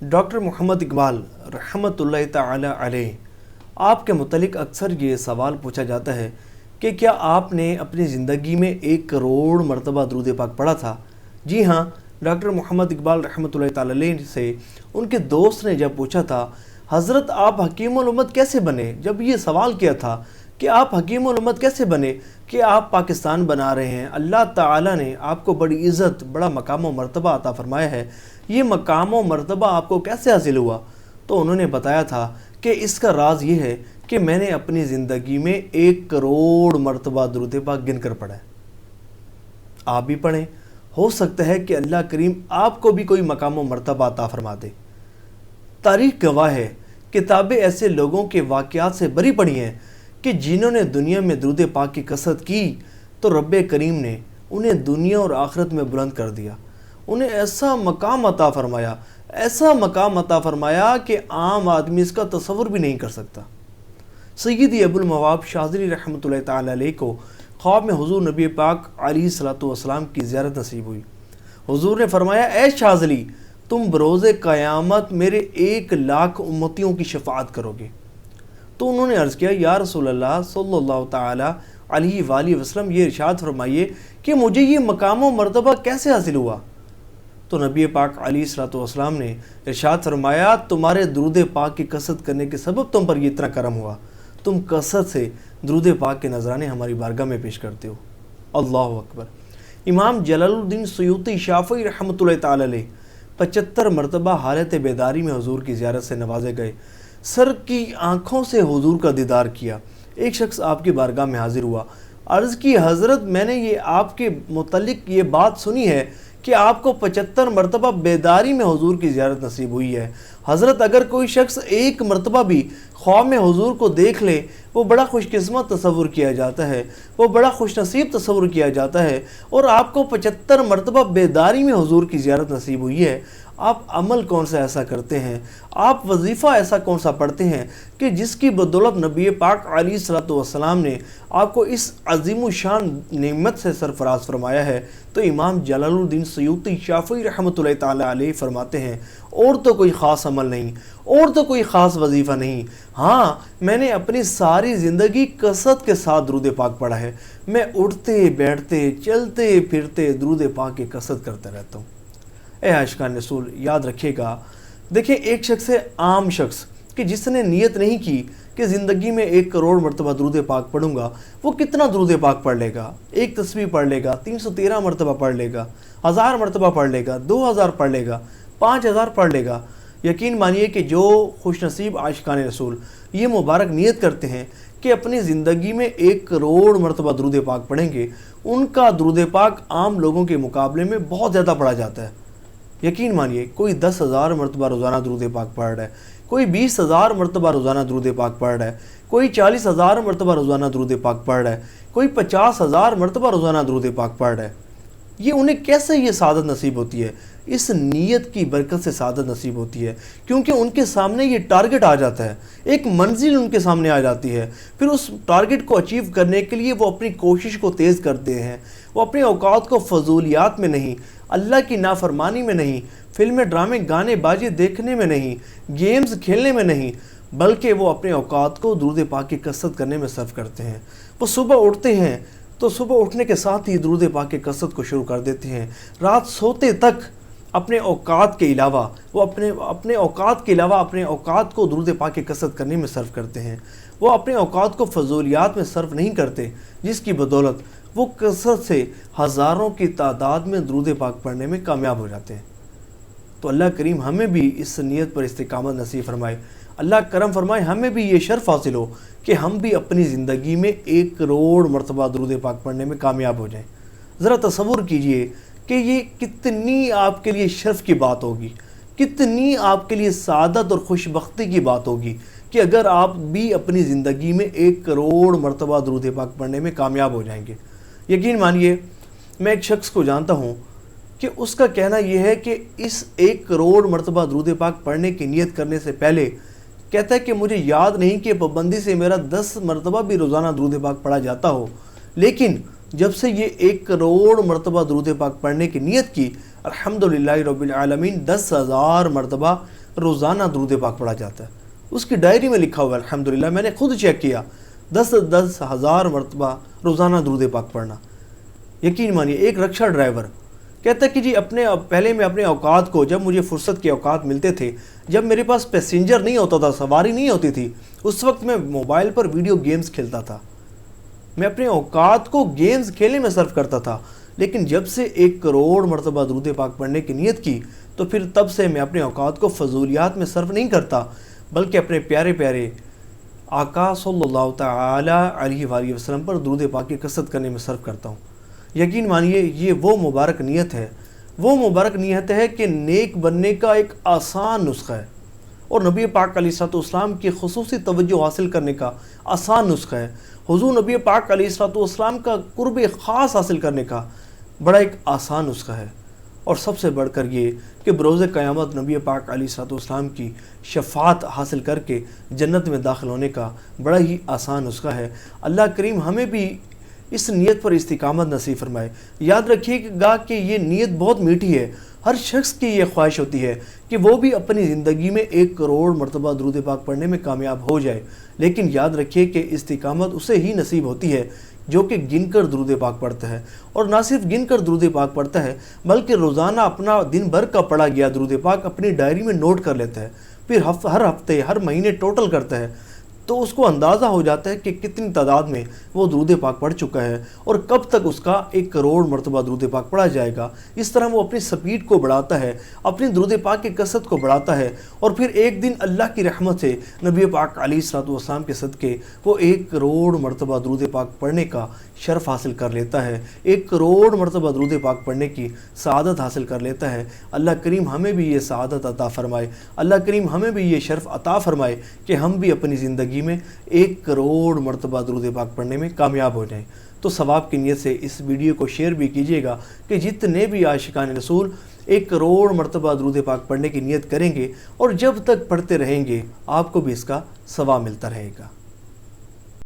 Doctor محمد اقبال رحمۃ اللہ تعالی علیہ، آپ کے متعلق اکثر یہ سوال پوچھا جاتا ہے کہ کیا آپ نے اپنی زندگی میں 1 کروڑ مرتبہ درود پاک پڑھا تھا؟ جی ہاں، ڈاکٹر محمد اقبال رحمۃ اللہ تعالی علیہ سے ان کے دوست نے جب پوچھا تھا حضرت آپ حکیم الامت کیسے بنے، جب یہ سوال کیا تھا کہ آپ حکیم الامت کیسے بنے کہ آپ پاکستان بنا رہے ہیں، اللہ تعالیٰ نے آپ کو بڑی عزت، بڑا مقام و مرتبہ عطا فرمایا ہے، یہ مقام و مرتبہ آپ کو کیسے حاصل ہوا؟ تو انہوں نے بتایا تھا کہ اس کا راز یہ ہے کہ میں نے اپنی زندگی میں 1 کروڑ مرتبہ درود پاک گن کر پڑھا ہے۔ آپ بھی پڑھیں، ہو سکتا ہے کہ اللہ کریم آپ کو بھی کوئی مقام و مرتبہ عطا فرما دے۔ تاریخ گواہ ہے، کتابیں ایسے لوگوں کے واقعات سے بری پڑی ہیں کہ جنہوں نے دنیا میں درود پاک کی کثرت کی تو رب کریم نے انہیں دنیا اور آخرت میں بلند کر دیا، انہیں ایسا مقام عطا فرمایا، ایسا مقام عطا فرمایا کہ عام آدمی اس کا تصور بھی نہیں کر سکتا۔ سیدی ابو المواب شاذلی رحمۃ اللہ تعالی علیہ کو خواب میں حضور نبی پاک علیہ الصلوۃ والسلام کی زیارت نصیب ہوئی۔ حضور نے فرمایا، اے شاذلی، تم بروز قیامت میرے 1 لاکھ امتیوں کی شفاعت کرو گے۔ تو انہوں نے عرض کیا، یا رسول اللہ صلی اللہ تعالی علیہ وآلہ وسلم، یہ ارشاد فرمائیے کہ مجھے یہ مقام و مرتبہ کیسے حاصل ہوا؟ تو نبی پاک علیہ الصلوۃ والسلام نے ارشاد فرمایا، تمہارے درود پاک کی کثرت کرنے کے سبب تم پر یہ اتنا کرم ہوا، تم کثرت سے درود پاک کے نذرانے ہماری بارگاہ میں پیش کرتے ہو۔ اللہ اکبر۔ امام جلال الدین سیوطی شافعی رحمۃ اللہ تعالی علیہ 75 مرتبہ حالت بیداری میں حضور کی زیارت سے نوازے گئے، سر کی آنکھوں سے حضور کا دیدار کیا۔ ایک شخص آپ کی بارگاہ میں حاضر ہوا، عرض کی، حضرت میں نے یہ آپ کے متعلق یہ بات سنی ہے کہ آپ کو 75 مرتبہ بیداری میں حضور کی زیارت نصیب ہوئی ہے۔ حضرت اگر کوئی شخص 1 مرتبہ بھی خواب میں حضور کو دیکھ لے، وہ بڑا خوش قسمت تصور کیا جاتا ہے، وہ بڑا خوش نصیب تصور کیا جاتا ہے، اور آپ کو 75 مرتبہ بیداری میں حضور کی زیارت نصیب ہوئی ہے۔ آپ عمل کون سا ایسا کرتے ہیں، آپ وظیفہ ایسا کون سا پڑھتے ہیں کہ جس کی بدولت نبی پاک علیہ الصلوۃ والسلام نے آپ کو اس عظیم الشان نعمت سے سرفراز فرمایا ہے؟ تو امام جلال الدین سیوطی شافعی رحمۃ اللہ تعالی علیہ فرماتے ہیں، اور تو کوئی خاص عمل نہیں، اور تو کوئی خاص وظیفہ نہیں، ہاں میں نے اپنی ساری زندگی کثرت کے ساتھ درود پاک پڑھا ہے، میں اٹھتے بیٹھتے چلتے پھرتے درود پاک کی کثرت کرتا رہتا ہوں۔ اے عاشقان رسول، یاد رکھیے گا، دیکھیں ایک شخص ہے، عام شخص، کہ جس نے نیت نہیں کی کہ زندگی میں 1 کروڑ مرتبہ درود پاک پڑھوں گا، وہ کتنا درود پاک پڑھ لے گا؟ 1 تسبیح پڑھ لے گا، 313 مرتبہ پڑھ لے گا، 1000 مرتبہ پڑھ لے گا، 2000 پڑھ لے گا، 5000 پڑھ لے گا۔ یقین مانیے کہ جو خوش نصیب عاشقان رسول یہ مبارک نیت کرتے ہیں کہ اپنی زندگی میں 1 کروڑ مرتبہ درود پاک پڑھیں گے، ان کا درود پاک عام لوگوں کے مقابلے میں بہت زیادہ پڑھا جاتا ہے۔ یقین مانیے، کوئی 10,000 مرتبہ روزانہ درود پاک پڑھ رہا ہے، کوئی 20,000 مرتبہ روزانہ درود پاک پڑھ رہا ہے، کوئی 40,000 مرتبہ روزانہ درود پاک پڑھ رہا ہے، کوئی 50,000 مرتبہ روزانہ درود پاک پڑھ رہا ہے۔ یہ انہیں کیسے یہ سعادت نصیب ہوتی ہے؟ اس نیت کی برکت سے سعادت نصیب ہوتی ہے، کیونکہ ان کے سامنے یہ ٹارگٹ آ جاتا ہے، ایک منزل ان کے سامنے آ جاتی ہے۔ پھر اس ٹارگٹ کو اچیو کرنے کے لیے وہ اپنی کوشش کو تیز کرتے ہیں، وہ اپنے اوقات کو فضولیات میں نہیں، اللہ کی نافرمانی میں نہیں، فلمیں ڈرامے گانے بازی دیکھنے میں نہیں، گیمز کھیلنے میں نہیں، بلکہ وہ اپنے اوقات کو درود پاک کی کثرت کرنے میں صرف کرتے ہیں۔ وہ صبح اٹھتے ہیں تو صبح اٹھنے کے ساتھ ہی درود پاک کی کثرت کو شروع کر دیتے ہیں، رات سوتے تک اپنے اوقات کے علاوہ وہ اپنے اوقات کو درود پاک کی کثرت کرنے میں صرف کرتے ہیں۔ وہ اپنے اوقات کو فضولیات میں صرف نہیں کرتے، جس کی بدولت وہ کثرت سے ہزاروں کی تعداد میں درود پاک پڑھنے میں کامیاب ہو جاتے ہیں۔ تو اللہ کریم ہمیں بھی اس نیت پر استقامت نصیب فرمائے، اللہ کرم فرمائے، ہمیں بھی یہ شرف حاصل ہو کہ ہم بھی اپنی زندگی میں 1 کروڑ مرتبہ درود پاک پڑھنے میں کامیاب ہو جائیں۔ ذرا تصور کیجئے کہ یہ کتنی آپ کے لیے شرف کی بات ہوگی، کتنی آپ کے لیے سعادت اور خوش بختی کی بات ہوگی کہ اگر آپ بھی اپنی زندگی میں 1 کروڑ مرتبہ درود پاک پڑھنے میں کامیاب ہو جائیں گے۔ یقین مانیے، میں ایک شخص کو جانتا ہوں کہ اس کا کہنا یہ ہے کہ اس 1 کروڑ مرتبہ درود پاک پڑھنے کی نیت کرنے سے پہلے کہتا ہے کہ مجھے یاد نہیں کہ پابندی سے میرا 10 مرتبہ بھی روزانہ درود پاک پڑھا جاتا ہو، لیکن جب سے یہ 1 کروڑ مرتبہ درود پاک پڑھنے کی نیت کی، الحمدللہ رب العالمین 10,000 مرتبہ روزانہ درود پاک پڑھا جاتا ہے. اس کی ڈائری میں لکھا ہوا ہے الحمدللہ، میں نے خود چیک کیا، 10,000 مرتبہ روزانہ درود پاک پڑھنا. یقین مانیے ایک رکشا ڈرائیور کہتا ہے کہ جی پہلے میں اپنے اوقات کو، جب مجھے فرصت کے اوقات ملتے تھے، جب میرے پاس پیسنجر نہیں ہوتا تھا، سواری نہیں ہوتی تھی، اس وقت میں موبائل پر ویڈیو گیمز کھیلتا تھا. میں اپنے اوقات کو گیمز کھیلنے میں صرف کرتا تھا. لیکن جب سے 1 کروڑ مرتبہ درود پاک پڑھنے کی نیت کی تو پھر تب سے میں اپنے اوقات کو فضولیات میں صرف نہیں کرتا، بلکہ اپنے پیارے پیارے آقا صلی اللہ تعالی علیہ وآلہ وسلم پر درود پاک کی کثرت کرنے میں صرف کرتا ہوں. یقین مانیے یہ وہ مبارک نیت ہے، وہ مبارک نیت ہے کہ نیک بننے کا ایک آسان نسخہ ہے، اور نبی پاک علیہ الصلوۃ والسلام کی خصوصی توجہ حاصل کرنے کا آسان نسخہ ہے. حضور نبی پاک علیہ الصلوۃ والسلام کا قرب خاص حاصل کرنے کا بڑا ایک آسان نسخہ ہے. اور سب سے بڑھ کر یہ کہ بروز قیامت نبی پاک علیہ الصلوۃ والسلام کی شفاعت حاصل کر کے جنت میں داخل ہونے کا بڑا ہی آسان نسخہ ہے. اللہ کریم ہمیں بھی اس نیت پر استقامت نصیب فرمائے. یاد رکھیے گا کہ یہ نیت بہت میٹھی ہے. ہر شخص کی یہ خواہش ہوتی ہے کہ وہ بھی اپنی زندگی میں 1 کروڑ مرتبہ درود پاک پڑھنے میں کامیاب ہو جائے. لیکن یاد رکھیے کہ استقامت اسے ہی نصیب ہوتی ہے جو کہ گن کر درود پاک پڑھتا ہے. اور نہ صرف گن کر درود پاک پڑھتا ہے بلکہ روزانہ اپنا دن بھر کا پڑھا گیا درود پاک اپنی ڈائری میں نوٹ کر لیتا ہے، پھر ہر ہفتے ہر مہینے ٹوٹل کرتا ہے. تو اس کو اندازہ ہو جاتا ہے کہ کتنی تعداد میں وہ درود پاک پڑھ چکا ہے اور کب تک اس کا 1 کروڑ مرتبہ درود پاک پڑھا جائے گا. اس طرح وہ اپنی سپیڈ کو بڑھاتا ہے، اپنی درود پاک کی کثرت کو بڑھاتا ہے، اور پھر ایک دن اللہ کی رحمت سے نبی پاک علیہ الصلوۃ والسلام کے صدقے وہ 1 کروڑ مرتبہ درود پاک پڑھنے کا شرف حاصل کر لیتا ہے، 1 کروڑ مرتبہ درود پاک پڑھنے کی سعادت حاصل کر لیتا ہے. اللہ کریم ہمیں بھی یہ سعادت عطا فرمائے، اللہ کریم ہمیں بھی یہ شرف عطا فرمائے کہ ہم بھی اپنی زندگی میں 1 کروڑ مرتبہ درود پاک پڑھنے میں کامیاب ہو جائیں. تو ثواب کی نیت سے اس ویڈیو کو شیئر بھی کیجیے گا کہ جتنے بھی عاشقان رسول 1 کروڑ مرتبہ درود پاک پڑھنے کی نیت کریں گے اور جب تک پڑھتے رہیں گے آپ کو بھی اس کا ثواب ملتا رہے گا.